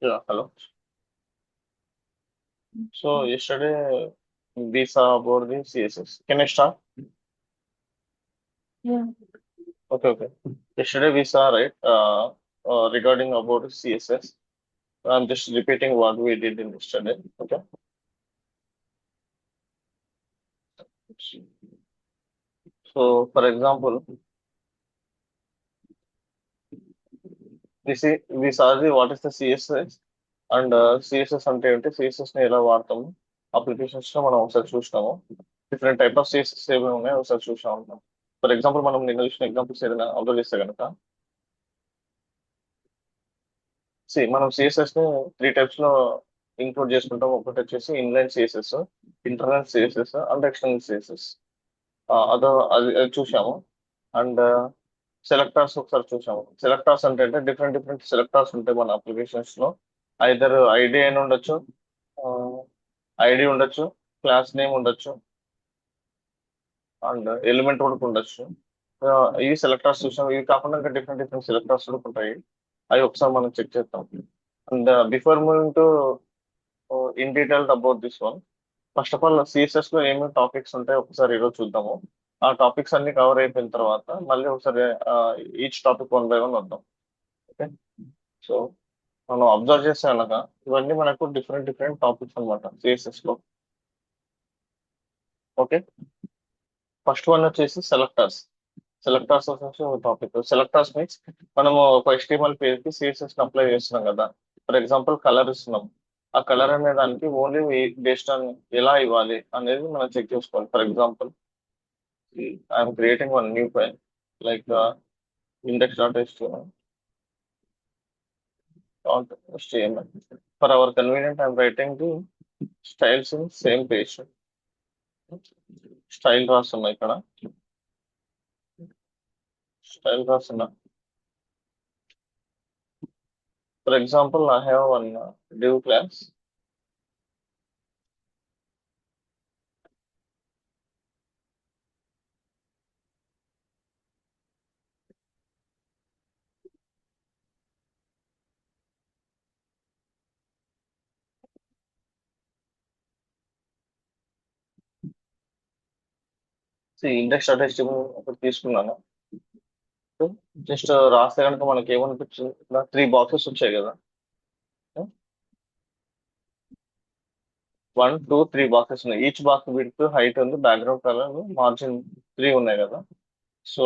Yeah, hello. So yesterday we saw about the CSS. Can I start? Yeah. Okay, okay. Yesterday we saw, right, regarding about CSS. I'm just repeating what we did in yesterday. Okay. So for example, we saw the what is the CSS and CSS అంటే ఏంటి CSS ని ఎలా వాడతాము applications లో మనం ఒకసారి చూసినాము different type of CSS ఏమేమి ఉన్నాయో ఒకసారి చూసాం ఉంటాం ఫర్ ఎగ్జాంపుల్ మనం నిన్న చూసిన ఎగ్జాంపుల్స్ ఏదైనా అబ్జర్వ్ చేస్తే కనుక మనం సిఎస్ఎస్ ని త్రీ టైప్స్ లో ఇంక్లూడ్ చేసుకుంటాం. ఒకటి వచ్చేసి inline CSS, internal CSS and external CSS. అది చూసాము. అండ్ సెలెక్టార్స్ ఒకసారి చూసాము. సెలెక్టార్స్ అంటే డిఫరెంట్ డిఫరెంట్ సెలెక్టార్స్ ఉంటాయి మన అప్లికేషన్స్ లో. ఐదర్ ఐడి అయిన ఉండొచ్చు, ఐడి ఉండొచ్చు, క్లాస్ నేమ్ ఉండొచ్చు, అండ్ ఎలిమెంట్ కూడా ఉండొచ్చు. ఇవి సెలెక్టార్స్ చూసాం. ఇవి కాకుండా ఇంకా డిఫరెంట్ డిఫరెంట్ సెలెక్టార్స్ కూడా ఉంటాయి. అవి ఒకసారి మనం చెక్ చేద్దాం. And before moving to in detail about this one, first of all CSS లో ఏమేమి టాపిక్స్ ఉంటాయో ఒకసారి ఈరోజు చూద్దాము. ఆ టాపిక్స్ అన్ని కవర్ అయిపోయిన తర్వాత మళ్ళీ ఒకసారి each topic one by one వద్దాం. ఓకే. సో మనం అబ్జర్వ్ చేస్తే కనుక ఇవన్నీ మనకు డిఫరెంట్ డిఫరెంట్ టాపిక్స్ అనమాట సిఎస్ఎస్ లో. ఓకే. ఫస్ట్ వన్ వచ్చేసి సెలెక్టర్స్. సెలెక్టర్స్ వచ్చేసి ఒక టాపిక్. సెలెక్టర్స్ మీన్స్ మనము ఒక HTML పేజ్ కి సిఎస్ఎస్ అప్లై చేస్తున్నాం కదా. ఫర్ ఎగ్జాంపుల్ కలర్ ఇస్తున్నాం. ఆ కలర్ అనే దానికి ఓన్లీ బేస్డ్ ఆన్ ఎలా ఇవ్వాలి అనేది మనం చెక్ చేసుకోవాలి. For example I'm creating one new file like index.html. For our convenience, I'm writing the styles in same page. Style రాస్తున్నా ఇక్కడ. స్టైల్ రాస్తున్నా. For example I have one div class. index.html ఒకటి తీసుకున్నాను. జస్ట్ రాస్తే కనుక మనకి ఏమనిపించింది, ఇలా 3 బాక్సెస్ వచ్చాయి కదా. 1 2 3 బాక్సెస్ ఉన్నాయి. ఈచ్ బాక్స్ విడ్త్, హైట్ ఉంది, బ్యాక్గ్రౌండ్ కలర్, మార్జిన్ 3 ఉన్నాయి కదా. So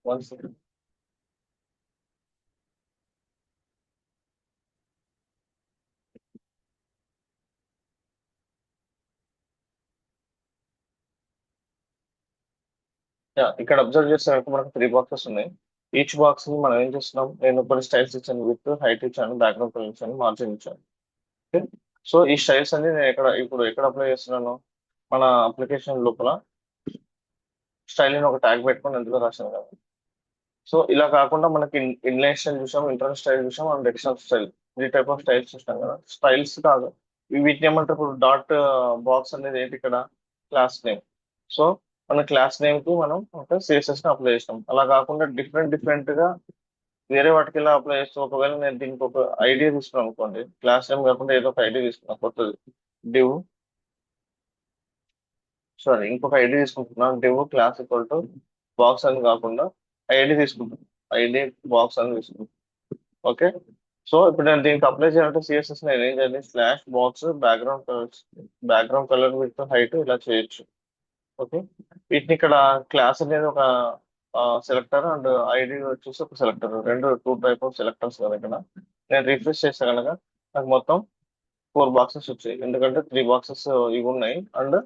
one second. ఇక్కడ అబ్జర్వ్ చేస్తే కనుక మనకు 3 బాక్సెస్ ఉన్నాయి. ఈచ్ బాక్స్ ని మనం ఏం చేస్తున్నాం, నేను కొన్ని స్టైల్స్ ఇచ్చాను, విత్, హైట్ ఇచ్చాను, బ్యాక్గ్రౌండ్ కలర్ ఇచ్చాను, మార్జిన్ ఇచ్చాను. ఓకే. సో ఈ స్టైల్స్ అన్ని నేను ఇప్పుడు ఎక్కడ అప్లై చేస్తున్నాను, మన అప్లికేషన్ లోపల స్టైల్ అని ఒక ట్యాగ్ పెట్టుకొని ఎందులో రాశాను కదా. సో ఇలా కాకుండా మనకి ఇన్లైన్ స్టైల్ చూసాం, ఇంటర్నల్ స్టైల్ చూసాం and external style. 3 type of styles చూసాం కదా. స్టైల్స్ కాదు, వీటిని ఏమంటారు ఇప్పుడు, డాట్ బాక్స్ అనేది ఏంటి ఇక్కడ, క్లాస్ నేమ్. సో మన క్లాస్ నేమ్ కి మనం ఒక సిఎస్ఎస్ ని అప్లై చేస్తాం. అలా కాకుండా డిఫరెంట్ డిఫరెంట్ గా వేరే వాటికి ఎలా అప్లై చేస్తాం, ఒకవేళ నేను దీనికి ఒక ఐడి తీసుకున్నాను అనుకోండి, క్లాస్ నేమ్ కాకుండా ఏదో ఒక ఐడి తీసుకున్నాను కొత్తది, డివ్, సారీ ఇంకొక ఐడి తీసుకుంటున్నాను, div class equal to box అని కాకుండా ఐడి తీసుకుంటాను, ఐడి బాక్స్ అని తీసుకుంటాను. ఓకే. సో ఇప్పుడు నేను దీనికి అప్లై చేయాలంటే సిఎస్ఎస్ నేను ఏం చేయాలి, slash box background colour with height ఇలా చేయొచ్చు. ఓకే. వీటిని ఇక్కడ క్లాస్ అనేది ఒక సెలెక్టర్ అండ్ ఐడి వచ్చేసి ఒక సెలెక్టర్, రెండు 2 టైప్ ఆఫ్ సెలెక్టర్స్ కదా ఇక్కడ. నేను రిఫ్రెష్ చేస్తే కనుక నాకు మొత్తం 4 బాక్సెస్ వచ్చాయి, ఎందుకంటే 3 బాక్సెస్ ఇవి ఉన్నాయి అండ్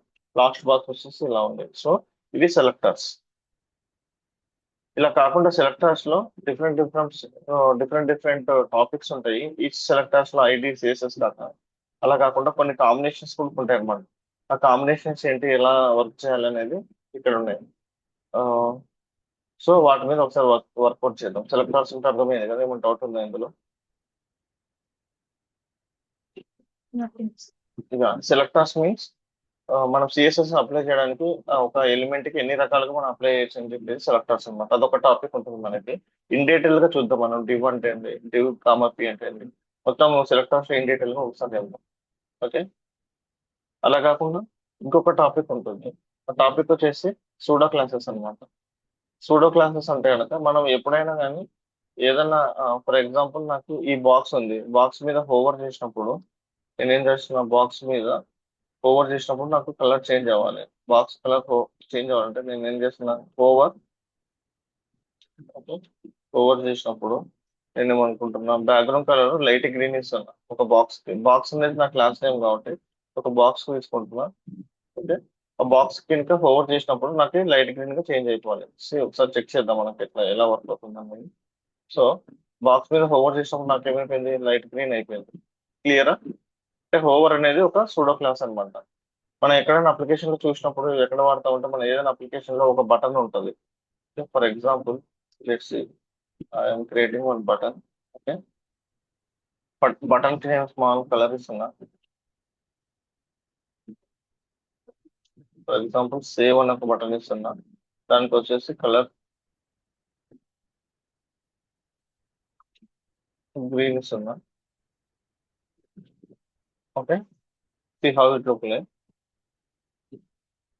లాస్ట్ బాక్స్ వచ్చేసి ఇలా ఉంది. సో ఇవి సెలెక్టర్స్. ఇలా కాకుండా సెలెక్టర్స్ లో different different different different topics ఉంటాయి. ఈచ్ సెలెక్టర్స్ లో ఐడి సిఎస్ఎస్ దాకా. అలా కాకుండా కొన్ని కాంబినేషన్స్ కూడా ఉంటాయి అన్నమాట. ఆ కాంబినేషన్స్ ఏంటి, ఎలా వర్క్ చేయాలి అనేది ఇక్కడ ఉన్నాయి. సో వాటి మీద ఒకసారి వర్కౌట్ చేద్దాం. సెలెక్టార్స్ అంటే అర్థమైంది కదా, ఏమైనా డౌట్ ఉందా ఇందులో? ఇక సెలెక్టార్స్ మీన్స్ మనం సిఎస్ఎస్ అప్లై చేయడానికి ఒక ఎలిమెంట్ కి ఎన్ని రకాలుగా మనం అప్లై చేయొచ్చు అని చెప్పేసి సెలెక్టర్స్ అనమాట. అదొక టాపిక్ ఉంటుంది మనకి. ఇన్ డీటెయిల్ గా చూద్దాం మనం. డివ్ అంటే ఏంటి, డివ్ కామా పి అంటే ఏంటి, మొత్తం సెలెక్టర్స్ ఇన్ డీటెయిల్ గా ఒకసారి వెళ్దాం. ఓకే. అలా కాకుండా ఇంకొక టాపిక్ ఉంటుంది. ఆ టాపిక్ వచ్చేసి సూడో క్లాసెస్ అన్నమాట. సూడో క్లాసెస్ అంటే కనుక మనం ఎప్పుడైనా కానీ ఏదన్నా, ఫర్ ఎగ్జాంపుల్ నాకు ఈ బాక్స్ ఉంది, బాక్స్ మీద హోవర్ చేసినప్పుడు నేనేం చేస్తున్నా, బాక్స్ మీద ఓవర్ చేసినప్పుడు నాకు కలర్ చేంజ్ అవ్వాలి. బాక్స్ కలర్ చేంజ్ అవ్వాలంటే నేను ఏం చేస్తున్నా, ఓవర్, ఓకే, ఓవర్ చేసినప్పుడు నేను ఏమనుకుంటున్నా, బ్యాక్గ్రౌండ్ కలర్ లైట్ గ్రీన్ ఇస్తున్నా ఒక బాక్స్ కి. బాక్స్ అనేది నా క్లాస్ నేమ్ కాబట్టి ఒక బాక్స్ తీసుకుంటున్నా. ఓకే. ఆ బాక్స్ కనుక ఓవర్ చేసినప్పుడు నాకు లైట్ గ్రీన్ గా చేంజ్ అయిపోవాలి. ఒకసారి చెక్ చేద్దాం మనకి ఎట్లా ఎలా వర్క్ అవుతుంది అనేది. సో బాక్స్ మీద ఓవర్ చేసినప్పుడు నాకు ఏమైపోయింది, లైట్ గ్రీన్ అయిపోయింది. క్లియరా? అంటే హోవర్ అనేది ఒక సూడో క్లాస్ అన్నమాట. మనం ఎక్కడైనా అప్లికేషన్ లో చూసినప్పుడు ఎక్కడ వాడతా ఉంటే, మన ఏదైనా అప్లికేషన్ లో ఒక బటన్ ఉంటుంది. For example let's I'm creating one button. Okay. Button కి నేను స్మాల్ కలర్ ఇస్తున్నా. ఫర్ ఎగ్జాంపుల్ సేవ్ అని ఒక బటన్ ఇస్తున్నా. దానికి వచ్చేసి కలర్ గ్రీన్ ఇస్తున్నా. Okay. C how it look like.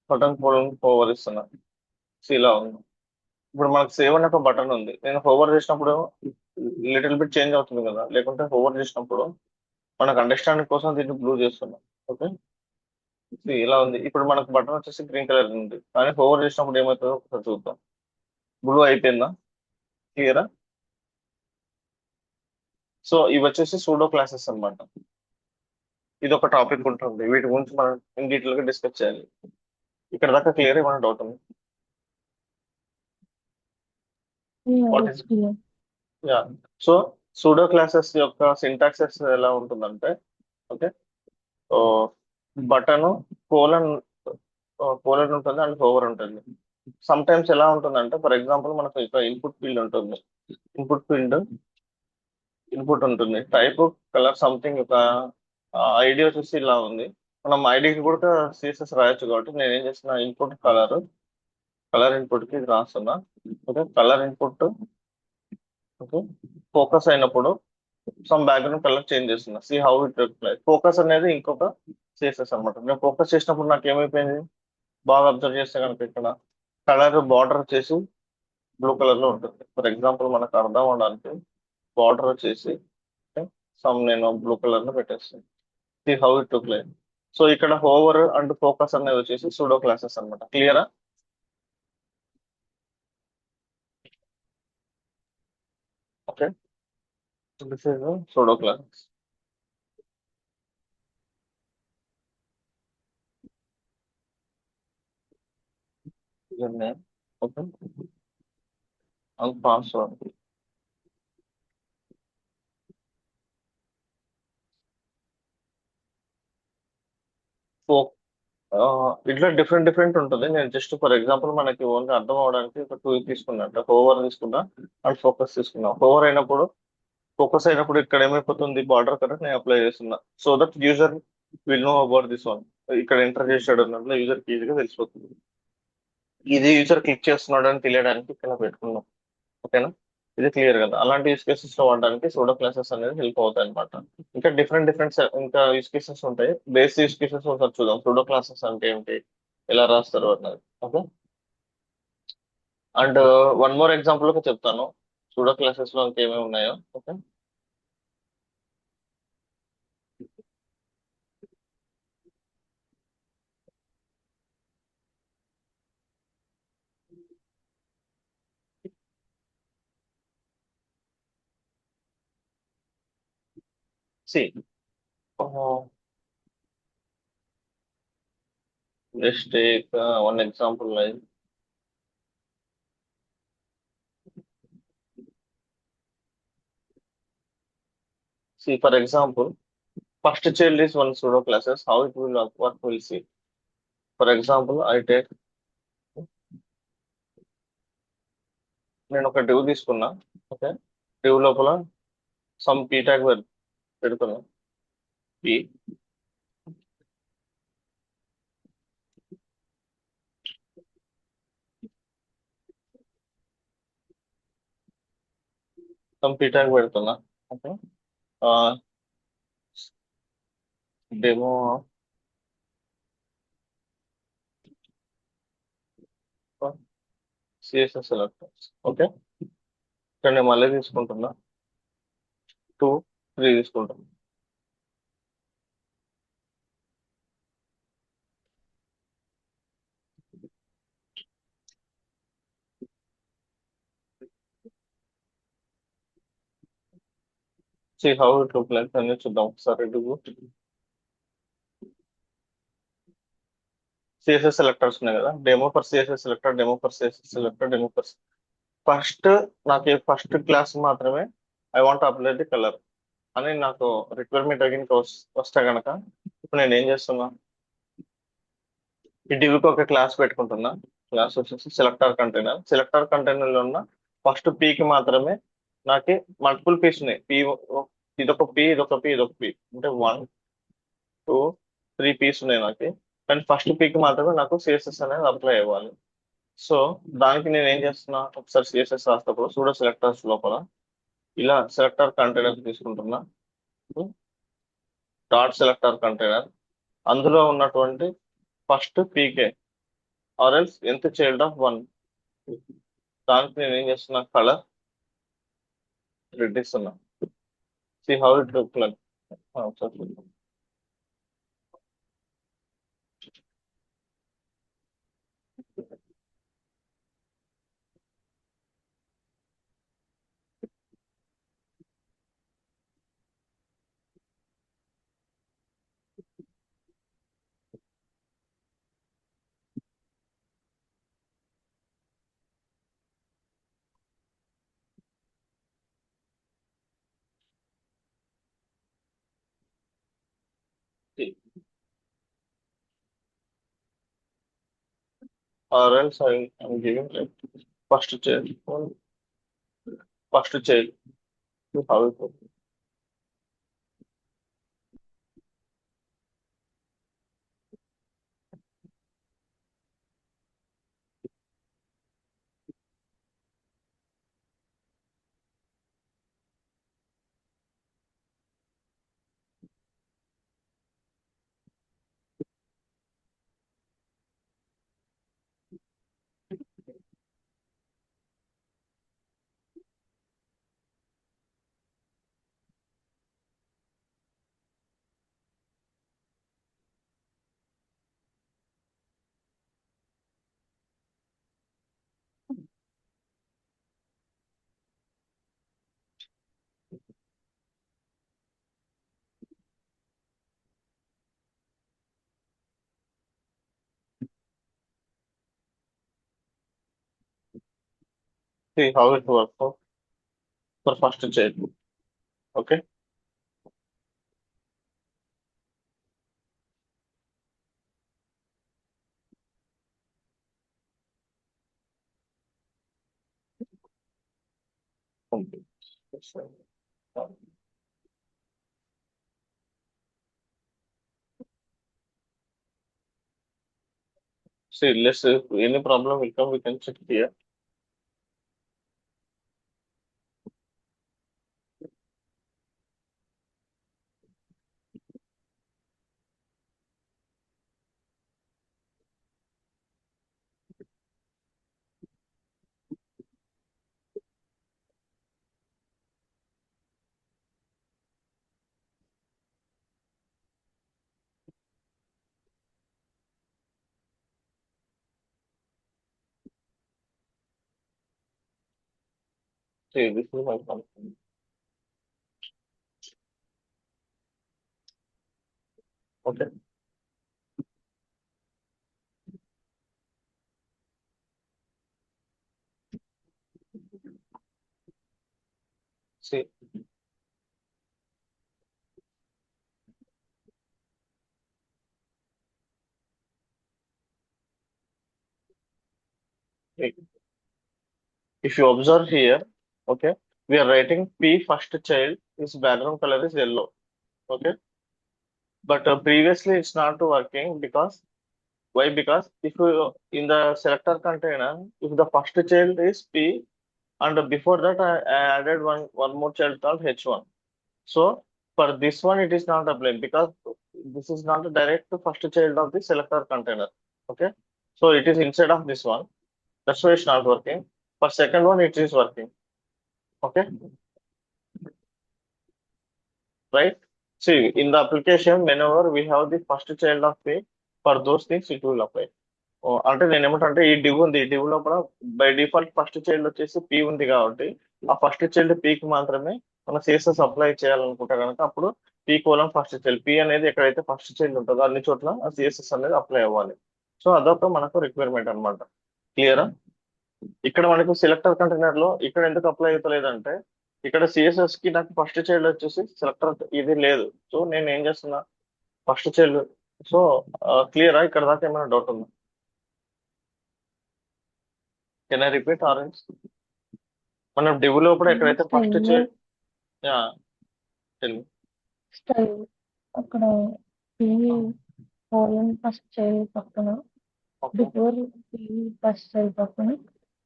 Button over ఇస్తున్నా. See ఇలా ఉంది. ఇప్పుడు మనకు సేవ్ అనే ఒక బటన్ ఉంది. నేను ఓవర్ చేసినప్పుడు లిటిల్ బిట్ చేంజ్ అవుతుంది కదా, లేకుంటే ఓవర్ చేసినప్పుడు మనకు అండర్స్టాండింగ్ కోసం దీన్ని బ్లూ చేస్తున్నాం. ఓకే. ఇలా ఉంది. ఇప్పుడు మనకు బటన్ వచ్చేసి గ్రీన్ కలర్ ఉంది, కానీ ఓవర్ చేసినప్పుడు ఏమవుతుందో ఒకసారి చూద్దాం. బ్లూ అయిపోయిందా? క్లియరా? సో ఇవి వచ్చేసి సూడో క్లాసెస్ అన్నమాట. ఇది ఒక టాపిక్ ఉంటుంది, వీటి గురించి మనం ఇన్ డీటెయిల్ గా డిస్కస్ చేయాలి. ఇక్కడ దాకా క్లియర్? ఏమైనా డౌట్ ఉంది? Yeah, what it's is, clear. Yeah. So pseudo classes యొక్క సింటాక్సెస్ ఎలా ఉంటుందంటే, ఓకే, బటన్ కోలన్, కోలన్ ఉంటుంది అండ్ ఓవర్ ఉంటుంది. సమ్ టైమ్స్ ఎలా ఉంటుందంటే, ఫర్ ఎగ్జాంపుల్ మనకు ఇక్కడ ఇన్పుట్ ఫీల్డ్ ఉంటుంది. ఇన్పుట్ ఫీల్డ్, ఇన్పుట్ ఉంటుంది, టైప్, కలర్, సంథింగ్, ఒక ఐడి వచ్చేసి ఇలా ఉంది. మనం ఐడికి కూడా సిఎస్ఎస్ రాయొచ్చు కాబట్టి నేను ఏం చేస్తున్నా, ఇన్పుట్ కలర్, కలర్ ఇన్పుట్ కి ఇది రాస్తున్నా. Okay. Colour input, okay, focus అయినప్పుడు సమ్ బ్యాక్గ్రౌండ్ కలర్ చేంజ్ చేస్తున్నా. సి హౌ ఇట్ ఫోకస్ అనేది ఇంకొక సిఎస్ఎస్ అనమాట. నేను ఫోకస్ చేసినప్పుడు నాకు ఏమైపోయింది, బాగా అబ్జర్వ్ చేస్తే కనుక ఇక్కడ కలర్ బార్డర్ వచ్చేసి బ్లూ కలర్ లో ఉంటుంది. ఫర్ ఎగ్జాంపుల్ మనకు అర్థం అవడానికి బార్డర్ వచ్చేసి సమ్ నేను బ్లూ కలర్ లో పెట్టేస్తాను. See how it look like. So ఇక్కడ హోవర్ అండ్ ఫోకస్ అనేది వచ్చేసి సూడో క్లాసెస్ అన్నమాట. క్లియరా? Okay. This is pseudo classes. Name, okay, and password. ఇట్లా డిఫరెంట్ డిఫరెంట్ ఉంటుంది. నేను జస్ట్ ఫర్ ఎగ్జాంపుల్ మనకి ఓన్గా అర్థం అవడానికి ఒక టూ తీసుకున్నా, అంటే హోవర్ తీసుకున్నా అండ్ ఫోకస్ తీసుకున్నా. హోవర్ అయినప్పుడు, ఫోకస్ అయినప్పుడు ఇక్కడ ఏమైపోతుంది, బార్డర్ కరెక్ట్ నేను అప్లై చేస్తున్నా. So that user will know about this one. ఇక్కడ ఎంటర్ చేసాడు అన్నట్లు యూజర్ కి ఈజీగా తెలిసిపోతుంది. ఇది యూజర్ క్లిక్ చేస్తున్నాడు అని తెలియడానికి ఇక్కడ పెట్టుకున్నాం. ఓకేనా? ఇది క్లియర్ కదా? అలాంటి యూస్ కేసెస్ లో వాడడానికి సూడో క్లాసెస్ అనేది హెల్ప్ అవుతాయి అనమాట. ఇంకా డిఫరెంట్ డిఫరెంట్ ఇంకా యూస్ కేసెస్ ఉంటాయి. బేస్ యూస్ కేసెస్ ఒకసారి చూద్దాం. సూడో క్లాసెస్ అంటే ఏమిటి, ఎలా రాస్తారు అన్నది. Okay. And one more example గా చెప్తాను సూడో క్లాసెస్ లో ఇంకేమేమి ఉన్నాయో. Okay. See, let's take one example like, see for example, first child is one pseudo classes. How it will work, we'll see. For example, I take నేను ఒక div తీసుకున్నా. Okay, div లోపల some p tag పెడుతున్నా. p some p tag పెడుతున్నా. Okay, demo CSS selectors. Okay, ఇక్కడ నేను మళ్ళీ తీసుకుంటున్నా. 2 3 తీసుకుంటున్నా. See how it look like అని చూద్దాం ఒకసారి. సిఎస్ఎస్ సెలెక్టర్స్ ఉన్నాయి కదా, demo for CSS selector, demo for CSS selector, demo for first. నాకు ఫస్ట్ క్లాస్ మాత్రమే I want apply the colour అని నాకు రిక్వైర్మెంట్ అడిగిన వస్తే గనక ఇప్పుడు నేను ఏం చేస్తున్నా, ఈ డివ్కి ఒక క్లాస్ పెట్టుకుంటున్నా. క్లాస్ వచ్చేసి సెలెక్టర్ కంటైనర్. సెలెక్టర్ కంటైనర్ లో ఉన్న ఫస్ట్ పీకి మాత్రమే నాకు మల్టిపుల్ పీస్ ఉన్నాయి. పీ ఇదొక పీ, ఇదొక పీ, ఇదొక పీ, అంటే 1 2 3 పీస్ ఉన్నాయి నాకు. కానీ ఫస్ట్ పీకి మాత్రమే నాకు సిఎస్ఎస్ అనేది అప్లై అవ్వాలి. సో దానికి నేను ఏం చేస్తున్నా, ఒకసారి సిఎస్ఎస్ రాసేటప్పుడు సూడో సెలెక్టర్స్ లోపల ఇలా సెలెక్టర్ కంటైనర్ తీసుకుంటున్నా. డాట్ సెలెక్టర్ కంటైనర్, అందులో ఉన్నటువంటి ఫస్ట్ పీకే ఆర్ఎల్స్ ఎంత చైల్డ్ ఆఫ్ 1, దానికి నేను ఏం చేస్తున్నా, కలర్ రెడ్ ఇస్తున్నా. See how it look like. ఆర్ఎల్స్ I'm giving like first child, first child. How it look. See how it work for first child. Okay, see let's say any problem will come, we can check here. See, this is my function. Okay, see, If you observe here, okay, we are writing P first child, his background color is yellow. Okay, but previously it's not working because why? Because if you in the selector container, if the first child is P and before that I added one more child called H1. So for this one it is not applying because this is not a direct first child of the selector container. Okay, so it is inside of this one. That's why it's not working. For second one it is working. Okay, right? See, in the application, whenever we have the first child of P, for those things it will apply. అంటే నేను ఏమంటే ఈ div ఉంది ఈ div లోపల by default first child వచ్చేసి P ఉంది కాబట్టి ఆ ఫస్ట్ చైల్డ్ పీకి మాత్రమే మనం సిఎస్ఎస్ అప్లై చేయాలనుకుంటే కనుక అప్పుడు P column first child P అనేది ఎక్కడైతే ఫస్ట్ చైల్డ్ ఉంటుందో అన్ని చోట్ల ఆ సిఎస్ఎస్ అనేది అప్లై అవ్వాలి. సో అదొక మనకు రిక్వైర్మెంట్ అన్నమాట. క్లియరా? ఇక్కడ మనకు సెలెక్టర్ కంటైనర్ లో ఇక్కడ ఎందుకు అప్లై అవుతలేదంటే ఇక్కడ సిఎస్ఎస్ కి నాకు ఫస్ట్ చైల్డ్ వచ్చేసి సెలెక్టర్ ఇది లేదు. సో నేను ఏం చేస్తున్నా ఫస్ట్ చైల్డ్. సో క్లియరా? ఇక్కడ దాకా ఏమైనా డౌట్ ఉందా? Can I repeat orange? మనం డివ్ లోపల ఎక్కడైతే ఫస్ట్ స్టైల్ స్టైల్ అక్కడ ఫస్ట్ చైల్డ్ పక్కన బిఫోర్ ఫస్ట్ చైల్డ్ పక్కన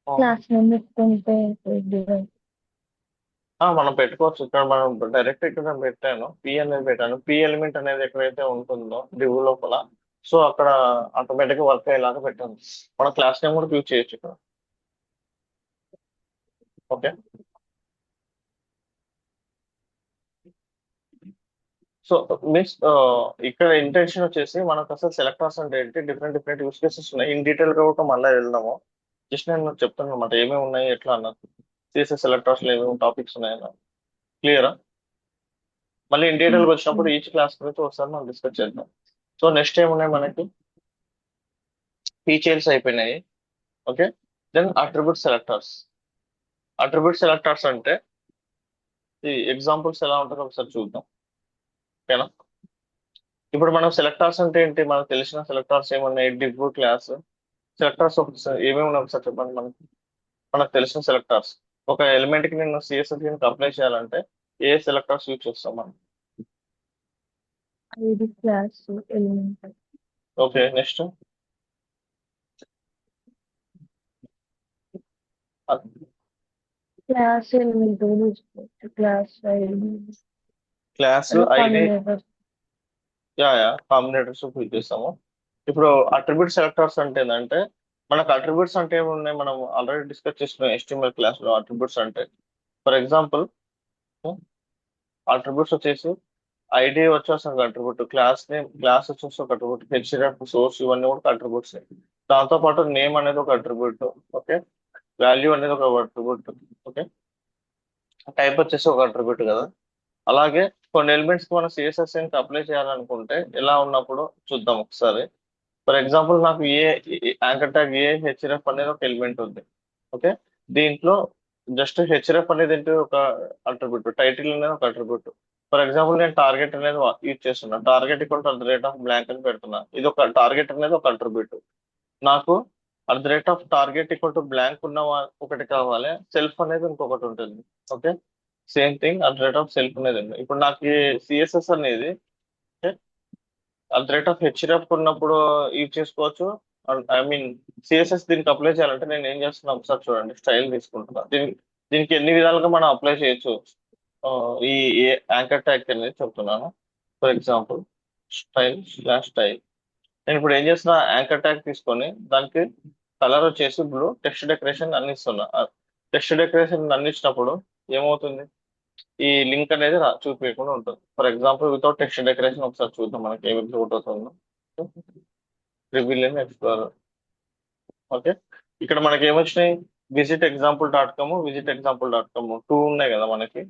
క్లాస్ నేమ్ పెట్టుకుంటే మనం పెట్టుకోవచ్చు. ఇక్కడ మనం డైరెక్ట్ ఇక్కడ పెట్టాను పి అనేది పెట్టాను. పి ఎలిమెంట్ అనేది ఎక్కడైతే ఉంటుందో డివ్ లోపల సో అక్కడ ఆటోమేటిక్ గా వర్క్ అయ్యేలాగా పెట్టాను. మన క్లాస్ నేమ్ కూడా యూజ్ చేయొచ్చు ఇక్కడ. ఓకే, సో మీన్స్ ఇక్కడ ఇంటెన్షన్ వచ్చేసి మనకు అసలు సెలెక్టర్స్ అంటే ఏంటి, డిఫరెంట్ డిఫరెంట్ యూస్ కేసెస్ ఉన్నాయి. ఇన్ డీటెయిల్ గా కూడా మళ్ళీ వెళ్దాము. జస్ట్ నేను చెప్తాను అనమాట ఏమేమి ఉన్నాయి ఎట్లా అన్నది. సిఎస్ఎస్ సెలెక్టర్స్ లో ఏమేమి టాపిక్స్ ఉన్నాయన్న. క్లియరా? మళ్ళీ ఇన్ డీటెయిల్ వచ్చినప్పుడు ఈచ్ క్లాస్ గురించి ఒకసారి మనం డిస్కస్ చేద్దాం. సో నెక్స్ట్ ఏమున్నాయి మనకి, ఫీచర్స్ అయిపోయినాయి. Okay, then attribute selectors. Attribute selectors అంటే ఈ ఎగ్జాంపుల్స్ ఎలా ఉంటుందో ఒకసారి చూద్దాం. ఓకేనా? ఇప్పుడు మనం సెలెక్టర్స్ అంటే ఏంటి, మనకు తెలిసిన సెలెక్టర్స్ ఏమున్నాయి, డివ్ క్లాస్ సెలెక్టర్స్ ఒకసారి ఏమేమి ఉన్నాయి ఒకసారి చెప్పండి. మనకు తెలిసిన సెలెక్టర్స్ ఒక ఎలిమెంట్ కి నేను సిఎస్ఎస్ కి అప్లై చేయాలంటే ఏ సెలెక్టర్స్ యూజ్ చేస్తాం మనం? ID class element okay, next class element తీసుకోవచ్చు. Class ID class ID combinators use చేస్తాము. ఇప్పుడు అట్రిబ్యూట్ సెలెక్టర్స్ అంటే ఏంటంటే మనకు అట్రిబ్యూట్స్ అంటే ఏమున్నాయి, మనం ఆల్రెడీ డిస్కస్ చేసిన HTML క్లాస్ లో. అట్రిబ్యూట్స్ అంటే ఫర్ ఎగ్జాంపుల్ అట్రిబ్యూట్స్ వచ్చేసి ఐడి వచ్చేసి ఒక అట్రిబ్యూట్, క్లాస్ వచ్చేసి ఒక అట్రిబ్యూట్, హెచ్డిఎఫ్ సోర్స్ ఇవన్నీ కూడా అట్రిబ్యూట్స్. దాంతో పాటు నేమ్ అనేది ఒక అట్రిబ్యూట్. ఓకే, వాల్యూ అనేది ఒక అట్రిబ్యూట్. ఓకే, టైప్ వచ్చేసి ఒక అట్రిబ్యూట్ కదా. అలాగే కొన్ని ఎలిమెంట్స్ కి మనం సిఎస్ఎస్ అప్లై చేయాలనుకుంటే ఎలా ఉన్నప్పుడు చూద్దాం ఒకసారి. ఫర్ ఎగ్జాంపుల్ నాకు యాంకర్ ట్యాగ్ హెచ్ఎఫ్ అనేది ఒక ఎలిమెంట్ ఉంది. ఓకే, దీంట్లో జస్ట్ హెచ్ఎఫ్ అనేది ఏంటి, ఒక అట్రిబ్యూట్. టైటిల్ అనేది ఒక అట్రిబ్యూట్. ఫర్ ఎగ్జాంపుల్ నేను టార్గెట్ అనేది యూజ్ చేస్తున్నా. టార్గెట్ @బ్లాంక్ అని పెడుతున్నా. ఇది ఒక టార్గెట్ అనేది ఒక అట్రిబ్యూట్. నాకు టార్గెట్ బ్లాంక్ ఉన్న ఒకటి కావాలి, సెల్ఫ్ అనేది ఇంకొకటి ఉంటుంది. ఓకే, సేమ్ థింగ్ సెల్ఫ్ అనేది ఉంది. ఇప్పుడు నాకు సిఎస్ఎస్ అనేది హెచ్ఎఫ్ ఉన్నప్పుడు యూజ్ చేసుకోవచ్చు. ఐ మీన్ సిఎస్ఎస్ దీనికి అప్లై చేయాలంటే నేను ఏం చేస్తున్నా ఒకసారి చూడండి. స్టైల్ తీసుకుంటున్నా. దీనికి ఎన్ని విధాలుగా మనం అప్లై చేయొచ్చు ఈ యాంకర్ ట్యాగ్ అనేది చెప్తున్నాను. For example style. నేను ఇప్పుడు ఏం చేస్తున్నా, యాంకర్ ట్యాగ్ తీసుకొని దానికి కలర్ వచ్చేసి బ్లూ, టెక్స్ట్ డెకరేషన్ అన్ని ఇస్తున్నా. టెక్స్ట్ డెకరేషన్ అందించినప్పుడు ఏమవుతుంది, ఈ లింక్ అనేది చూపించకుండా ఉంటుంది. For example without text decoration ఒకసారి చూద్దాం మనకి ఏమి ఎగ్జిక్యూట్ అవుతుందో. Reveal explorer. ఓకే, ఇక్కడ మనకి ఏమొచ్చినాయి, visit example.com టూ ఉన్నాయి కదా మనకి.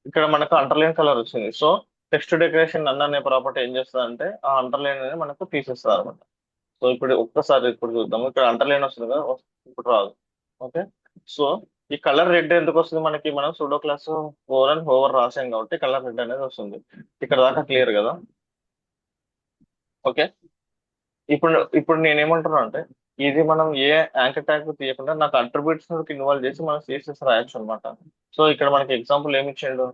ఇక్కడ మనకు అండర్లైన్ కలర్ వచ్చింది. సో టెక్స్ట్ డెకరేషన్ నన్ అనే ప్రాపర్టీ ఏం చేస్తుంది అంటే ఆ అండర్లైన్ అనేది మనకు తీసేస్తుంది అనమాట. సో ఇప్పుడు ఒక్కసారి ఇప్పుడు చూద్దాము. ఇక్కడ అండర్లైన్ వస్తుంది కదా, ఇప్పుడు రాదు. ఓకే, సో ఈ కలర్ రెడ్ ఎందుకు వస్తుంది మనకి, మనం సూడో క్లాస్ హోవర్ రాసాం కాబట్టి కలర్ రెడ్ అనేది వస్తుంది. ఇక్కడ దాకా క్లియర్ కదా. ఓకే, ఇప్పుడు నేనేమంటున్నా అంటే ఇది మనం ఏ యాంకర్ ట్యాగ్ తీయకుండా నాకు అట్రిబ్యూట్స్ ఇన్వాల్వ్ చేసి మనం సిఎస్ఎస్ రాయొచ్చు అనమాట. సో ఇక్కడ మనకి ఎగ్జాంపుల్ ఏమి ఇచ్చాడు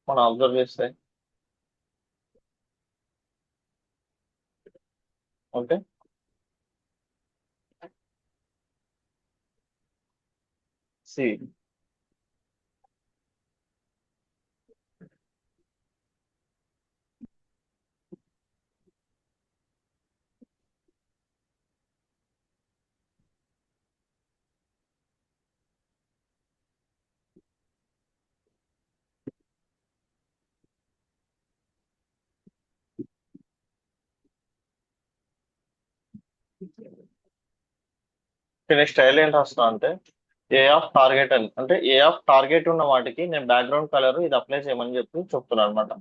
మనం అబ్జర్వ్ చేస్తే, ఓకే. సి నేను స్టైల్ ఏంటి వస్తా అంటే ఏ ఆఫ్ టార్గెట్ అని, అంటే ఏ ఆఫ్ టార్గెట్ ఉన్న వాటికి నేను బ్యాక్గ్రౌండ్ కలర్ ఇది అప్లై చేయమని చెప్పి చెప్తున్నాను అనమాట.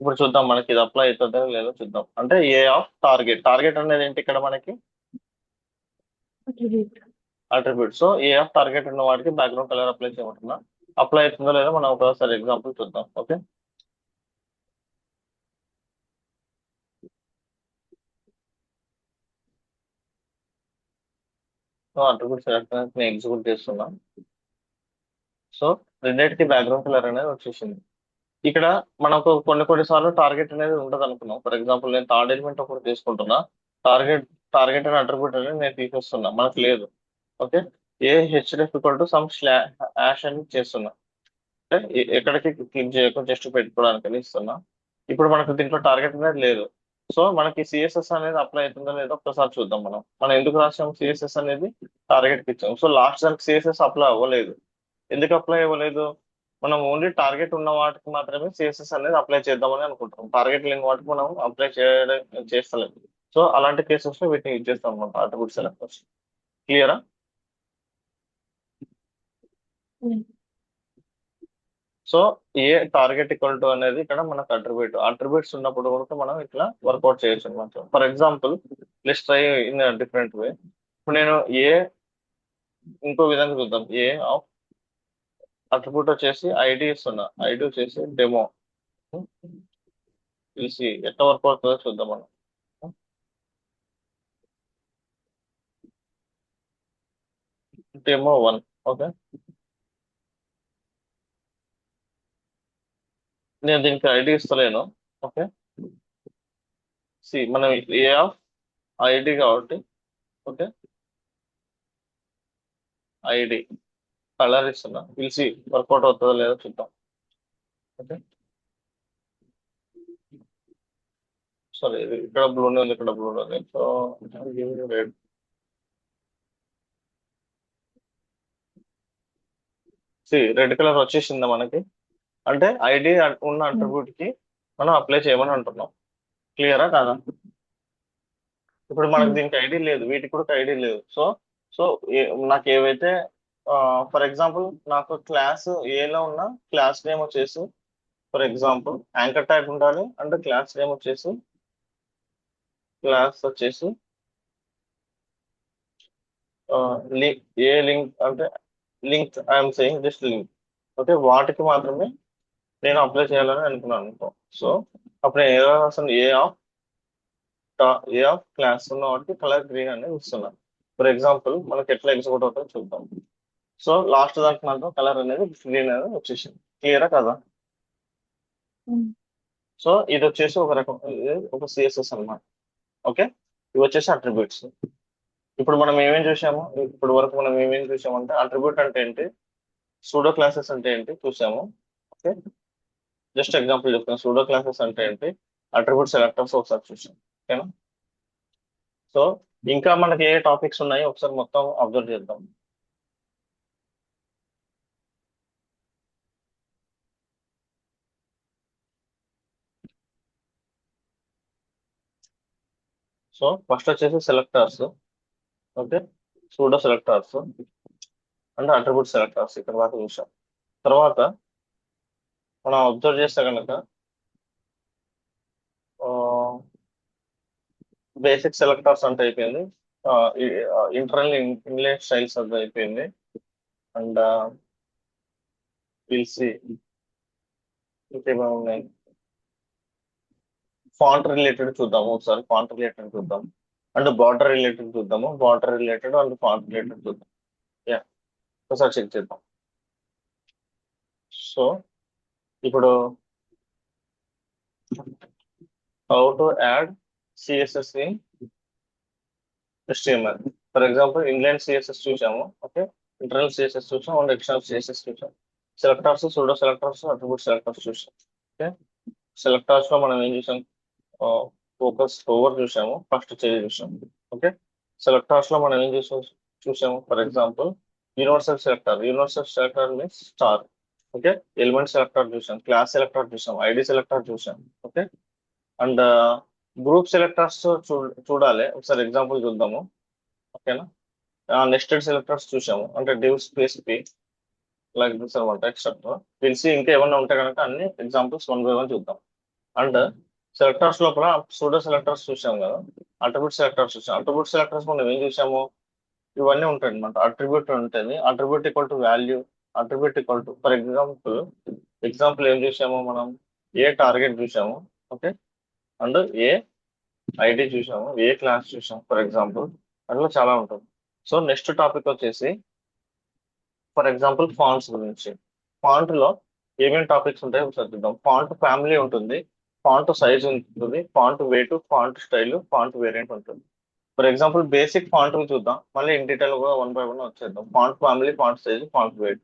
ఇప్పుడు చూద్దాం మనకి ఇది అప్లై అవుతుందో లేదో చూద్దాం. అంటే ఏ ఆఫ్ టార్గెట్, టార్గెట్ అనేది ఏంటి ఇక్కడ మనకి attribute. Attribute. So A of target ఉన్న వాటికి బ్యాక్గ్రౌండ్ కలర్ అప్లై చేయమంటున్నా. అప్లై అవుతుందో లేదో మనం ఒకసారి ఎగ్జాంపుల్ చూద్దాం. ఓకే. సో అట్రిబ్యూట్ సెలెక్ట్ నేను ఎగ్జిక్యూట్ చేస్తున్నా. సో రెండింటికి బ్యాక్గ్రౌండ్ కలర్ అనేది వచ్చేసింది. ఇక్కడ మనకు కొన్ని సార్లు టార్గెట్ అనేది ఉండదు అనుకున్నాం. ఫర్ ఎగ్జాంపుల్ నేను థర్డ్ ఎలిమెంట్ ఒకటి తీసుకుంటున్నా, టార్గెట్ టార్గెట్ అనే అట్రిబ్యూట్ అనేది నేను తీసేస్తున్నా, మనకు లేదు. Okay. A HDF equal to some hash అని చేస్తున్నా, అంటే ఎక్కడికి క్లిక్ చేయకుండా జస్ట్ పెట్టుకోవడానికి అని ఇస్తున్నా. ఇప్పుడు మనకు దీంట్లో టార్గెట్ అనేది లేదు. సో మనకి సిఎస్ఎస్ అనేది అప్లై అవుతుందో లేదో ఒక్కసారి చూద్దాం. మనం ఎందుకు రాసాం సిఎస్ఎస్ అనేది టార్గెట్ కి ఇచ్చాం. సో లాస్ట్ దానికి సిఎస్ఎస్ అప్లై అవ్వలేదు. ఎందుకు అప్లై అవ్వలేదు? మనం ఓన్లీ టార్గెట్ ఉన్న వాటికి మాత్రమే సిఎస్ఎస్ అనేది అప్లై చేద్దామని అనుకుంటాం, టార్గెట్ లేని వాటికి మనం అప్లై చేయడం చేస్తలేదు. సో అలాంటి కేసెస్ లో వీటిని యూజ్ చేస్తాం అనమాట అట్రిబ్యూట్ సెలెక్టర్స్. క్లియరా? So a target equal to అనేది ఇక్కడ మనకు అట్రిబ్యూట్స్ ఉన్నప్పుడు కూడా మనం ఇట్లా వర్కౌట్ చేయొచ్చు అనమాట. For example let's try in different way. ఇప్పుడు నేను ఏ ఇంకో విధంగా చూద్దాం. ఏ ఆఫ్ అట్రిబ్యూట్ వచ్చేసి ఐడి ఇస్తున్నా, ఐడి వచ్చేసి డెమో. తెలిసి ఎట్లా వర్క్ అవుతుందో చూద్దాం మనం. డెమో 1. ఓకే. నేను దీనికి ఐడి ఇస్తలేను. ఓకే. సి మనం ఏ ఆఫ్ ఐడి కాబట్టి, ఓకే, ఐడి కలర్ ఇస్తున్నా, పిలిచి వర్కౌట్ అవుతుందో లేదో చూద్దాం. ఓకే. సరే ఇక్కడ బ్లూనే ఉంది, ఇక్కడ బ్లూ ఉంది. So red. See red colour వచ్చేసిందా మనకి? అంటే ఐడి ఉన్న అట్రిబ్యూట్ కి మనం అప్లై చేయమని అంటున్నాం. క్లియరా కాదా? ఇప్పుడు మనకు దీనికి ఐడి లేదు, వీటికి కూడా ఐడి లేదు. సో సో నాకు ఏవైతే ఫర్ ఎగ్జాంపుల్ నాకు క్లాస్ ఏలో ఉన్న క్లాస్ నేమ్ వచ్చేసి, ఫర్ ఎగ్జాంపుల్ యాంకర్ ట్యాగ్ ఉండాలి. అంటే క్లాస్ నేమ్ వచ్చేసి, క్లాస్ వచ్చేసి లింక్, ఏ లింక్ అంటే link, I'm saying just link. Okay. వాటికి మాత్రమే నేను అప్లై చేయాలని అనుకున్నాను అనుకో. సో అప్పుడు నేను ఏదో అసలు ఏ ఆఫ్ క్లాస్ ఉన్న వాటికి కలర్ గ్రీన్ అనేది ఇస్తున్నాను. ఫర్ ఎగ్జాంపుల్ మనకి ఎట్లా ఎగ్జిక్యూట్ అవుతుందో చూద్దాం. సో లాస్ట్ దానికి మాత్రం కలర్ అనేది గ్రీన్ అనేది వచ్చేసింది. క్లియరా కదా? సో ఇది వచ్చేసి ఒక రకం, ఇది ఒక సిఎస్ఎస్ అన్నమాట. ఓకే. ఇవి వచ్చేసి అట్రిబ్యూట్స్. ఇప్పుడు మనం ఏమేం చూసాము, ఇప్పుడు వరకు మనం ఏమేం చూసామంటే అట్రిబ్యూట్ అంటే ఏంటి, సూడో క్లాసెస్ అంటే ఏంటి చూసాము. ఓకే. జస్ట్ ఎగ్జాంపుల్ చెప్తాను, సూడో క్లాసెస్ అంటే ఏంటి, అట్రిబ్యూట్ సెలెక్టర్స్ ఒకసారి చూసాం. ఓకేనా? సో ఇంకా మనకి ఏ టాపిక్స్ ఉన్నాయో ఒకసారి మొత్తం అబ్జర్వ్ చేద్దాం. సో ఫస్ట్ వచ్చేసి సెలెక్టర్స్. ఓకే. సూడో సెలెక్టర్స్ అంటే అట్రిబ్యూట్ సెలెక్టర్స్ ఇక్కడ దాకా చూసాం. తర్వాత మనం అబ్జర్వ్ చేస్తే కనుక బేసిక్ సెలెక్టర్స్ అంటే అయిపోయింది. ఇంటర్నల్ ఇన్లెట్ స్టైల్స్ అది అయిపోయింది. అండ్ పిలిచి ఇంకేమో ఉన్నాయి. ఫాంట్ రిలేటెడ్ చూద్దాం ఒకసారి, ఫాంట్ రిలేటెడ్ చూద్దాం. అండ్ బార్డర్ రిలేటెడ్ చూద్దాము, border related and font related చూద్దాం. యా, ఒకసారి చెక్ చేద్దాం. సో ఇప్పుడు how to add CSS in HTML. For example inline CSS చూసాము, ఓకే, ఇంటర్నల్ సిఎస్ఎస్ చూసాం అండ్ ఎక్స్టర్నల్ సిఎస్ఎస్ చూసాం. Selectors, pseudo selectors, attribute selectors చూసాం. Okay, selectors లో మనం ఏం చూసాం, ఫోకస్ ఓవర్ చూసాము, ఫస్ట్ చేంజ్ చూసాం. ఓకే, సెలెక్టర్స్ లో మనం ఏం చూసాము, for example universal selector means star. Okay, element selector చూసాం, క్లాస్ సెలెక్టర్ చూసాం, ఐడి సెలెక్టర్ చూసాం. ఓకే, అండ్ గ్రూప్ సెలెక్టర్స్ చూడాలి, ఒకసారి ఎగ్జాంపుల్ చూద్దాము. ఓకేనా, నెస్టెడ్ సెలెక్టర్స్ చూసాము, అంటే div space P like this అనమాట, ఎక్సెట్రా. తెలిసి ఇంకా ఏమన్నా ఉంటే కనుక అన్ని ఎగ్జాంపుల్స్ 1 by 1 చూద్దాం. అండ్ సెలెక్టర్స్ లోపల సూడో సెలెక్టర్స్ చూసాం కదా, అట్రిబ్యూట్ సెలెక్టర్స్ చూసాం. అట్రిబ్యూట్ సెలెక్టర్స్ మనం ఏం చూసాము, ఇవన్నీ ఉంటాయి అనమాట. అట్రిబ్యూట్ ఉంటుంది, attribute equal to value, attribute equal to, for example ఏం చూసాము మనం, ఏ టార్గెట్ చూసాము. ఓకే, అండ్ ఏ ఐడి చూసాము, ఏ క్లాస్ చూసాం, ఫర్ ఎగ్జాంపుల్ అట్లా చాలా ఉంటుంది. సో నెక్స్ట్ టాపిక్ వచ్చేసి ఫర్ ఎగ్జాంపుల్ ఫాంట్స్ గురించి. ఫాంట్ లో ఏమేమి టాపిక్స్ ఉంటాయో ఒకసారి చూద్దాం. ఫాంట్ ఫ్యామిలీ ఉంటుంది, ఫాంట్ సైజ్ ఉంటుంది, font wait, font style, font variant ఉంటుంది. ఫర్ ఎగ్జాంపుల్ బేసిక్ ఫాంట్ చూద్దాం, మళ్ళీ ఇన్ డీటెయిల్ కూడా 1 by 1 వచ్చేద్దాం. Font family, font size, font wait.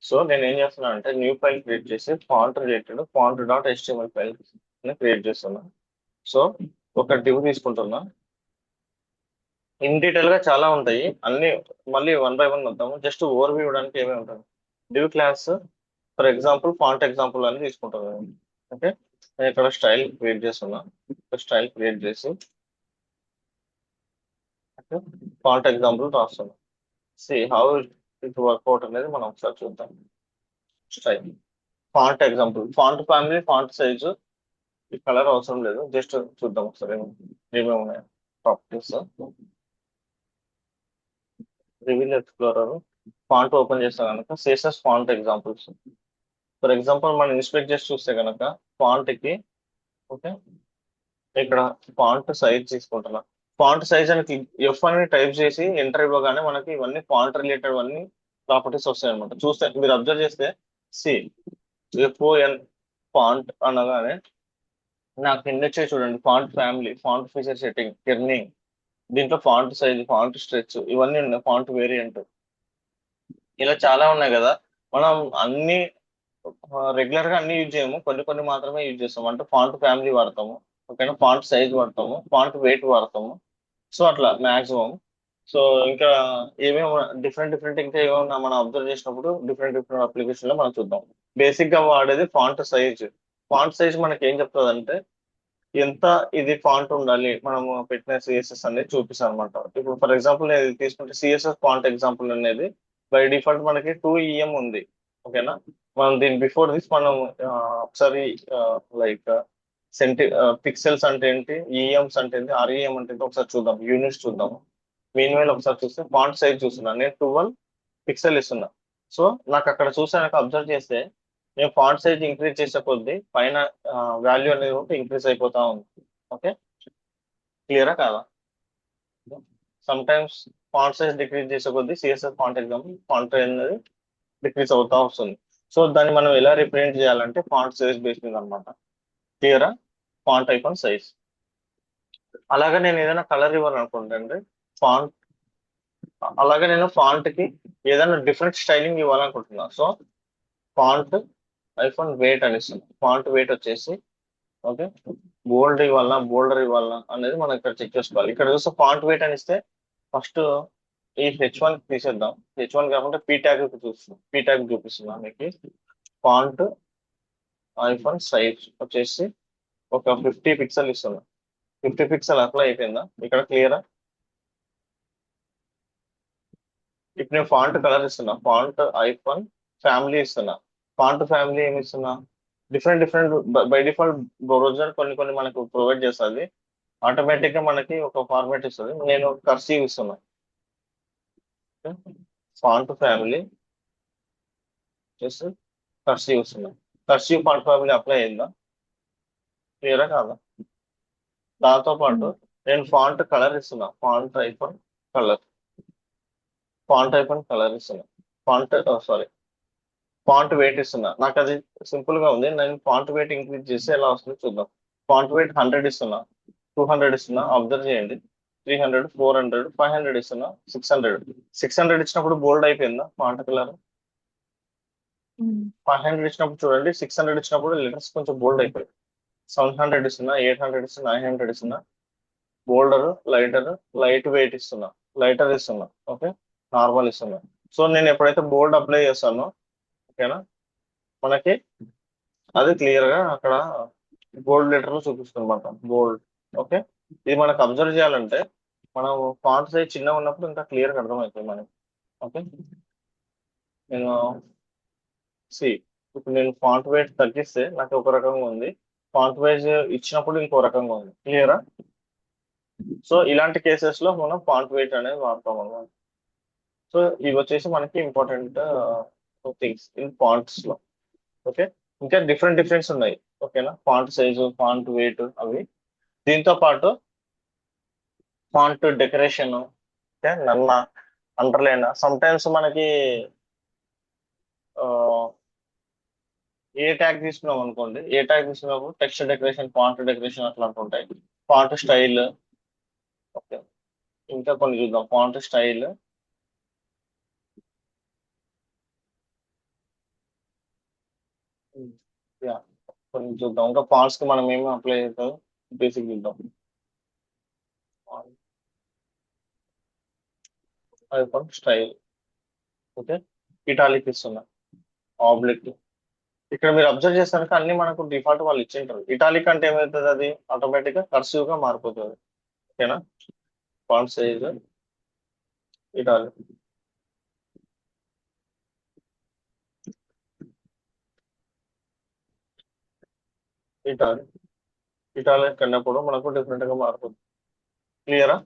So నేను ఏం చేస్తున్నాను అంటే న్యూ ఫైల్ క్రియేట్ చేసి font related font dot HTML file create చేస్తున్నాను. సో ఒక డివ్ తీసుకుంటున్నా. ఇన్ డీటెయిల్ గా చాలా ఉంటాయి అన్ని, మళ్ళీ 1 by 1 వద్దాము. జస్ట్ ఓవర్ వ్యూ ఇవ్వడానికి ఏమేమి ఉంటుంది. Div class, for example font example అని తీసుకుంటాను. ఓకే, నేను ఇక్కడ స్టైల్ క్రియేట్ చేస్తున్నా, స్టైల్ క్రియేట్ చేసి ఫాంట్ ఎగ్జాంపుల్ రాస్తున్నా. సి హౌ ఇట్ వర్కౌట్ అనేది మనం ఒకసారి చూద్దాం. Style, font example, font family, font size, ఈ కలర్ అవసరం లేదు, జస్ట్ చూద్దాం ఒకసారి ఏమేమి ఉన్నాయి properties. Reveal explorer, font open చేస్తే కనుక సేసెస్ ఫాంట్ ఎగ్జాంపుల్స్. ఫర్ ఎగ్జాంపుల్ మనం ఇన్స్పెక్ట్ చేసి చూస్తే కనుక ఫాంట్ కి, ఓకే, ఇక్కడ ఫాంట్ సైజ్ తీసుకుంటున్నా. ఫాంట్ సైజ్ అని ఎఫ్ అని టైప్ చేసి ఎంటర్ ఇవ్వగానే మనకి ఇవన్నీ ఫాంట్ రిలేటెడ్ అన్ని ప్రాపర్టీస్ వస్తాయి అనమాట. చూస్తే మీరు అబ్జర్వ్ చేస్తే సి ఎఫ్ఓఎన్ ఫాంట్ అనగానే నాకు కింద వచ్చే చూడండి, font family, font feature setting, kerning, దీంట్లో ఫాంట్ సైజ్, ఫాంట్ స్ట్రెచ్, ఇవన్నీ ఉన్నాయి, ఫాంట్ వేరియంట్, ఇలా చాలా ఉన్నాయి కదా. మనం అన్ని రెగ్యులర్ గా అన్ని యూజ్ చేయము, కొన్ని కొన్ని మాత్రమే యూజ్ చేస్తాము. అంటే ఫాంట్ ఫ్యామిలీ వాడతాము, ఓకేనా, ఫాంట్ సైజ్ వాడతాము, ఫాంట్ వెయిట్ వాడతాము. సో అట్లా మాక్సిమం. సో ఇంకా ఏమేమి డిఫరెంట్ డిఫరెంట్ ఇంకా ఏమైనా మనం అబ్జర్వ్ చేసినప్పుడు డిఫరెంట్ డిఫరెంట్ అప్లికేషన్ లో మనం చూద్దాం. బేసిక్ గా వాడేది ఫాంట్ సైజ్. ఫాంట్ సైజ్ మనకి ఏం చెప్తుంది అంటే ఎంత ఇది ఫాంట్ ఉండాలి మనము పెట్టిన సిఎస్ఎస్ అనేది చూపిస్తాం అనమాట. ఇప్పుడు ఫర్ ఎగ్జాంపుల్ నేను ఇది తీసుకుంటే సిఎస్ఎస్ ఫాంట్ ఎగ్జాంపుల్ అనేది బై డిఫాల్ట్ మనకి 2 EM ఉంది. ఓకేనా, మనం దీని బిఫోర్ దిస్ మనం ఒకసారి లైక్ పిక్సెల్స్ అంటే ఏంటి, ఈఎంస్ అంటే ఏంటి, ఆర్ఈఎం అంటే ఏంటి ఒకసారి చూద్దాం, యూనిట్స్ చూద్దాము. మీన్ వైల్ ఒకసారి చూస్తే ఫాంట్ సైజ్ చూస్తున్నాను, నేను 12 పిక్సెల్ ఇస్తున్నా. సో నాకు అక్కడ చూస్తే నాకు అబ్జర్వ్ చేస్తే నేను ఫాంట్ సైజ్ ఇంక్రీజ్ చేసే కొద్దీ పైన వాల్యూ అనేది కూడా ఇంక్రీజ్ అయిపోతా ఉంది. ఓకే, క్లియరా కాదా. Some times font size decrease చేసే కొద్దీ సిఎస్ఎస్ ఫాంట్ ఎగ్జాంపుల్ ఫాంట్ అనేది డిక్రీజ్ అవుతా వస్తుంది. సో దాన్ని మనం ఎలా రిప్రజెంట్ చేయాలంటే ఫాంట్ సైజ్ బేస్ మీద అనమాట. క్లియరా, ఫాంట్ ఐకాన్ సైజ్. అలాగే నేను ఏదైనా కలర్ ఇవ్వాలనుకుంటే ఫాంట్, అలాగే నేను ఫాంట్ కి ఏదైనా డిఫరెంట్ స్టైలింగ్ ఇవ్వాలనుకుంటున్నా. సో ఫాంట్ ఐఫోన్ వెయిట్ అని ఇస్తుంది. ఫాంట్ వెయిట్ వచ్చేసి ఓకే, బోల్డ్ ఇవ్వాలా, బోల్డర్ ఇవ్వాలా అనేది మనం ఇక్కడ చెక్ చేసుకోవాలి. ఇక్కడ చూస్తే ఫాంట్ వెయిట్ అని ఇస్తే ఫస్ట్ ఈ H1 తీసేద్దాం. H1 కాకుండా పీ ట్యాగ్ చూస్తున్నాం, పీ ట్యాగ్ చూపిస్తున్నాం మీకు. ఫాంట్ ఐఫోన్ సైజ్ వచ్చేసి ఒక 50 పిక్సెల్ ఇస్తున్నాం. 50 పిక్సెల్ అప్లై అయిపోయిందా ఇక్కడ, క్లియరా. ఇప్పుడు నేను ఫాంట్ కలర్ ఇస్తున్నా, ఫాంట్ ఐఫోన్ ఫ్యామిలీ ఇస్తున్నా. ఫాంట్ ఫ్యామిలీ ఏమి ఇస్తున్నా, different different by default browser కొన్ని కొన్ని మనకు ప్రొవైడ్ చేస్తుంది. ఆటోమేటిక్ గా మనకి ఒక ఫార్మాట్ ఇస్తుంది. నేను కర్సీవ్ ఇస్తున్నా, ఫాంట్ ఫ్యామిలీ చేసి కర్సీవ్ ఇస్తున్నా. కర్సీవ్ ఫాంట్ ఫ్యామిలీ అప్లై అయిందా, క్లియరా కాదా. దాంతో పాటు నేను ఫాంట్ కలర్ ఇస్తున్నా, ఫాంట్ ఐకాన్ కలర్ ఇస్తున్నా, ఫాంట్ సారీ ఫాంట్ వెయిట్ ఇస్తున్నా. నాకు అది సింపుల్ గా ఉంది, నేను ఫాంట్ వెయిట్ ఇంక్రీజ్ చేస్తే ఎలా వస్తుందో చూద్దాం. ఫాంట్ వెయిట్ 100 ఇస్తున్నా, 200 ఇస్తున్నా, అబ్జర్వ్ చేయండి. 300, 400, 500 ఇస్తున్నా, 600 ఇచ్చినప్పుడు బోల్డ్ అయిపోయిందా ఫాంట్ కలర్? 500 ఇచ్చినప్పుడు చూడండి, 600 ఇచ్చినప్పుడు లెటర్స్ కొంచెం బోల్డ్ అయిపోయాయి. 700 ఇస్తున్నా, 800 ఇస్తున్నా, 900 ఇస్తున్నా, బోల్డర్, లైట్ వెయిట్ ఇస్తున్నా, లైటర్ ఇస్తున్నా, ఓకే, నార్మల్ ఇస్తున్నా. సో నేను ఎప్పుడైతే బోల్డ్ అప్లై చేస్తానో, ఓకేనా, మనకి అది క్లియర్ గా అక్కడ బోల్డ్ లెటర్ లో చూపిస్తుంది అనమాట, బోల్డ్. ఓకే, ఇది మనకు అబ్జర్వ్ చేయాలంటే మనం ఫాంట్ సైజ్ చిన్నగా ఉన్నప్పుడు ఇంకా క్లియర్ గా అర్థమవుతుంది మనకి. ఓకే, నేను సి ఇప్పుడు నేను ఫాంట్ వెయిట్ తగ్గిస్తే నాకు ఒక రకంగా ఉంది, ఫాంట్ వైజ్ ఇచ్చినప్పుడు ఇంకో రకంగా ఉంది. క్లియరా? సో ఇలాంటి కేసెస్ లో మనం ఫాంట్ వెయిట్ అనేది వాడతాం అన్నమాట. సో ఇవి వచ్చేసి మనకి ఇంపార్టెంట్ థింగ్స్ ఇన్ ఫాంట్స్ లో. ఓకే, ఇంకా డిఫరెంట్ డిఫరెన్స్ ఉన్నాయి. ఓకేనా, ఫాంట్ సైజు, ఫాంట్ వెయిట్ అవి. దీంతో పాటు ఫాంట్ డెకరేషన్, ఓకే, నల్ల, అండర్లైన్. సమ్ టైమ్స్ మనకి ఆ, ఏ ట్యాగ్ తీసుకున్నప్పుడు టెక్స్ట్ డెకరేషన్, ఫాంట్ డెకరేషన్ అట్లాంటి ఉంటాయి. ఫాంట్ స్టైల్, ఓకే, ఇంకా కొన్ని చూద్దాం. ఫాంట్ స్టైల్, యా, కొన్ని చూద్దాం. ఇంకా ఫాంట్స్ కి మనం ఏమి అప్లై చేస్తాం బేసిక్ చూద్దాం. అది స్టైల్, ఓకే, ఇటాలిక్ ఇస్తున్నా, ఆబ్లిక్. ఇక్కడ మీరు అబ్జర్వ్ చేస్తానికి అన్ని మనకు డిఫాల్ట్ వాళ్ళు ఇచ్చింటారు. ఇటాలిక్ అంటే ఏమవుతుంది, అది ఆటోమేటిక్ గా కర్సివ్ గా మారిపోతుంది. ఓకేనా, font size italic. Italic italic అన్నప్పుడు మనకు డిఫరెంట్ గా మారిపోతుంది. క్లియరా?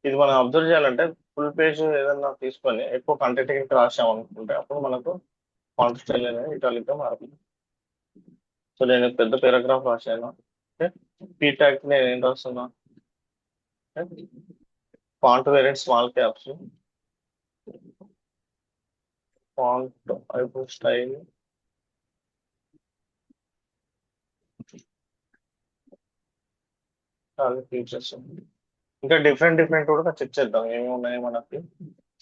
ఇది మనం అబ్జర్వ్ చేయాలంటే ఫుల్ పేజ్ ఏదన్నా తీసుకొని ఎక్కువ కంటెంట్ రాసామనుకుంటే అప్పుడు మనకు ఫాంట్ స్టైల్ అనేది ఇటాలిక్ గా మారుతుంది. సో నేను పెద్ద పారాగ్రాఫ్ రాశాను. ఓకే, పీ ట్యాగ్ నేను ఏం రాస్తున్నా, font variant small caps, font icon style, features. ఇంకా డిఫరెంట్ డిఫరెంట్ కూడా చెక్ చేద్దాం ఏమి ఉన్నాయి మనకి.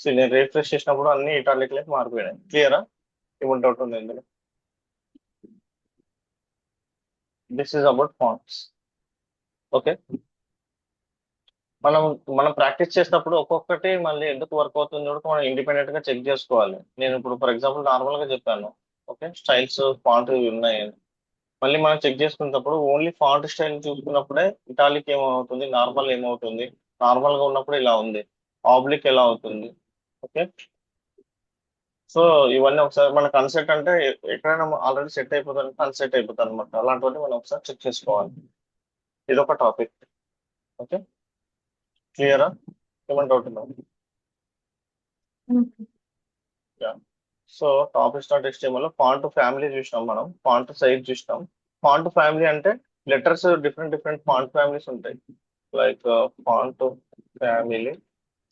సో నేను రిఫ్రెష్ చేసినప్పుడు అన్ని ఇటాలిక్ లైక్ మారిపోయినాయి. క్లియరా? ఏమైనా డౌట్ ఉంది ఇందులో? This is about fonts. Okay, మనం మనం ప్రాక్టీస్ చేసినప్పుడు ఒక్కొక్కటి మళ్ళీ ఎందుకు వర్క్ అవుతుందో కూడా మనం ఇండిపెండెంట్ గా చెక్ చేసుకోవాలి. నేను ఇప్పుడు ఫర్ ఎగ్జాంపుల్ నార్మల్ గా చెప్పాను, ఓకే, స్టైల్స్ ఫాంట్ ఇవి ఉన్నాయి అని. మళ్ళీ మనం చెక్ చేసుకున్నప్పుడు ఓన్లీ ఫాంట్ స్టైల్ చూసుకున్నప్పుడే ఇటాలిక్ ఏమవుతుంది, నార్మల్ ఏమవుతుంది, నార్మల్ గా ఉన్నప్పుడు ఇలా ఉంది, ఆబ్లిక్ ఎలా అవుతుంది. ఓకే, సో ఇవన్నీ ఒకసారి మన కన్సెప్ట్ అంటే ఎక్కడైనా ఆల్రెడీ సెట్ అయిపోతారు, అన్సెట్ అయిపోతారు అనమాట. అలాంటివన్నీ మనం ఒకసారి చెక్ చేసుకోవాలి. ఇది ఒక టాపిక్. ఓకే, క్లియరా? ఏమైనా డౌట్ ఉందా? సో టాపిక్ స్టార్ట్ HTML లో ఫాంట్ ఫ్యామిలీ చూసినాం, మనం ఫాంట్ సైజ్ చూసినాం. ఫాంట్ ఫ్యామిలీ అంటే letters different different font families ఉంటాయి. లైక్ ఫాంట్ ఫ్యామిలీ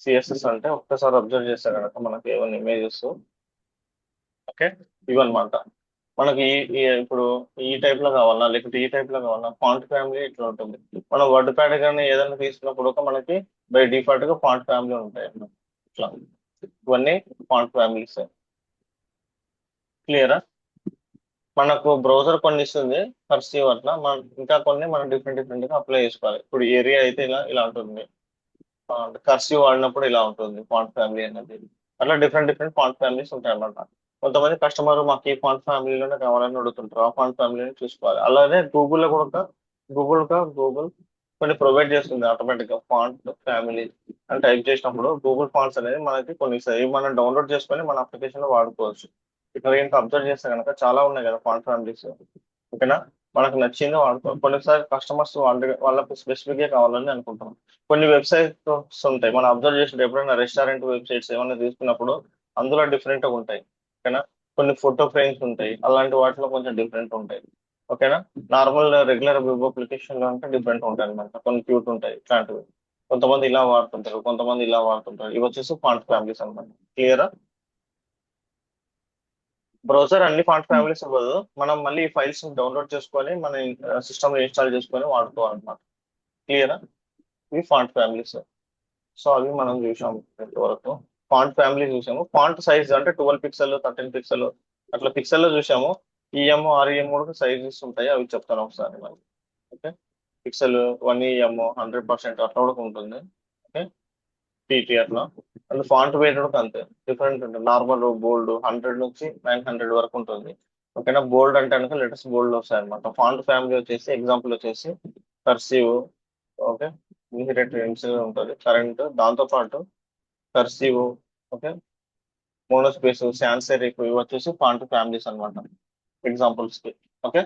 సిఎస్ఎస్ అంటే ఒక్కసారి అబ్జర్వ్ చేస్తే కనుక మనకి ఏమైనా ఇమేజెస్, ఓకే, ఇవన్నమాట. మనకి ఇప్పుడు ఈ టైప్ లో కావాలన్నా లేకపోతే ఈ టైప్ లో కావాలన్నా ఫాంట్ ఫ్యామిలీ ఇట్లా ఉంటుంది. మనం వర్డ్ ప్యాడ్ కానీ ఏదైనా తీసుకున్నప్పుడు ఒక మనకి బై డిఫాల్ట్ గా ఫాంట్ ఫ్యామిలీ ఉంటాయి అన్నమాట. ఇట్లా ఇవన్నీ ఫాంట్ ఫ్యామిలీస్. క్లియరా? మనకు బ్రౌజర్ కొన్ని ఇస్తుంది కర్సివ్ అట్లా, మనం ఇంకా కొన్ని మనం డిఫరెంట్ డిఫరెంట్ గా అప్లై చేసుకోవాలి. ఇప్పుడు ఏరియా అయితే ఇలా ఇలా ఉంటుంది, కర్సివ్ వాడినప్పుడు ఇలా ఉంటుంది ఫాంట్ ఫ్యామిలీ అనేది. అట్లా డిఫరెంట్ డిఫరెంట్ ఫాంట్ ఫ్యామిలీస్ ఉంటాయి అన్నమాట. కొంతమంది కస్టమర్ మాకు ఈ ఫాంట్ ఫ్యామిలీలోనే కావాలని అడుగుతుంటారు, ఆ ఫాంట్ ఫ్యామిలీని చూసుకోవాలి. అలానే గూగుల్లో కూడా గూగుల్ కొన్ని ప్రొవైడ్ చేస్తుంది ఆటోమేటిక్ గా ఫాంట్ ఫ్యామిలీ అని టైప్ చేసినప్పుడు గూగుల్ ఫాంట్స్ అనేది మనకి కొన్ని ఇస్తాయి. ఇవి మనం డౌన్లోడ్ చేసుకొని మన అప్లికేషన్ లో వాడుకోవచ్చు. ఇక్కడ ఏంటి అబ్జర్వ్ చేస్తే కనుక చాలా ఉన్నాయి కదా ఫాంట్ ఫ్యామిలీస్. ఓకేనా, మనకు నచ్చింది వాడుకోవాలి. కొన్నిసారి కస్టమర్స్ వాళ్ళకి స్పెసిఫిక్ గా కావాలని అనుకుంటాం. కొన్ని వెబ్సైట్స్ ఉంటాయి మనం అబ్జర్వ్ చేసినప్పుడు, ఎప్పుడైనా రెస్టారెంట్ వెబ్సైట్స్ ఏమైనా తీసుకున్నప్పుడు అందులో డిఫరెంట్ గా ఉంటాయి. ఓకేనా, కొన్ని ఫోటో ఫ్రేమ్స్ ఉంటాయి, అలాంటి వాటిలో కొంచెం డిఫరెంట్ ఉంటాయి. ఓకేనా. నార్మల్ రెగ్యులర్ వెబ్ అప్లికేషన్ లో అంటే డిఫరెంట్ ఉంటాయి అనమాట, కొన్ని క్యూట్ ఉంటాయి ఇట్లాంటివి. కొంతమంది ఇలా వాడుతుంటారు, కొంతమంది ఇలా వాడుతుంటారు. ఇవి వచ్చేసి ఫాంట్ ఫ్యామిలీస్ అనమాట. క్లియరా. బ్రౌజర్ అన్ని ఫాంట్ ఫ్యామిలీస్ ఇవ్వదు, మనం మళ్ళీ ఈ ఫైల్స్ డౌన్లోడ్ చేసుకొని మన సిస్టమ్ ఇన్స్టాల్ చేసుకొని వాడుకోవాలన్నమాట. క్లియరా. ఇవి ఫాంట్ ఫ్యామిలీస్. సో అవి మనం చూసాము ఇంతవరకు. ఫాంట్ ఫ్యామిలీ చూసాము. ఫాంట్ సైజ్ అంటే 12 పిక్సెల్, 13 పిక్సెల్ అట్లా పిక్సెల్లో చూసాము. ఈఎం ఆర్ఈఎం కూడా సైజెస్ ఉంటాయి, అవి చెప్తాను ఒకసారి మరి. ఓకే. పిక్సెల్ 1 EM 100% అట్లా కూడా ఉంటుంది. ఓకే. టీటీ అట్లా. అండ్ ఫాంట్ వెయిట్ కూడా అంతే డిఫరెంట్ ఉంటుంది. నార్మల్ బోల్డ్ 100 నుంచి 900 వరకు ఉంటుంది. ఓకేనా. బోల్డ్ అంటే కనుక లెటర్స్ బోల్డ్ వస్తాయి అనమాట. ఫాంట్ ఫ్యామిలీ వచ్చేసి ఎగ్జాంపుల్ వచ్చేసి కర్సివ్. ఓకే. ఇన్హెరిటెన్స్ ఉంటుంది కరెంట్, దాంతో పాటు కర్సివ్. ఓకే. మోనోస్పేస్, సాన్స్ సెరిఫ్ ఇవి వచ్చేసి ఫాంట్ ఫ్యామిలీస్ అనమాట ఎగ్జాంపుల్స్ కి. ఓకే.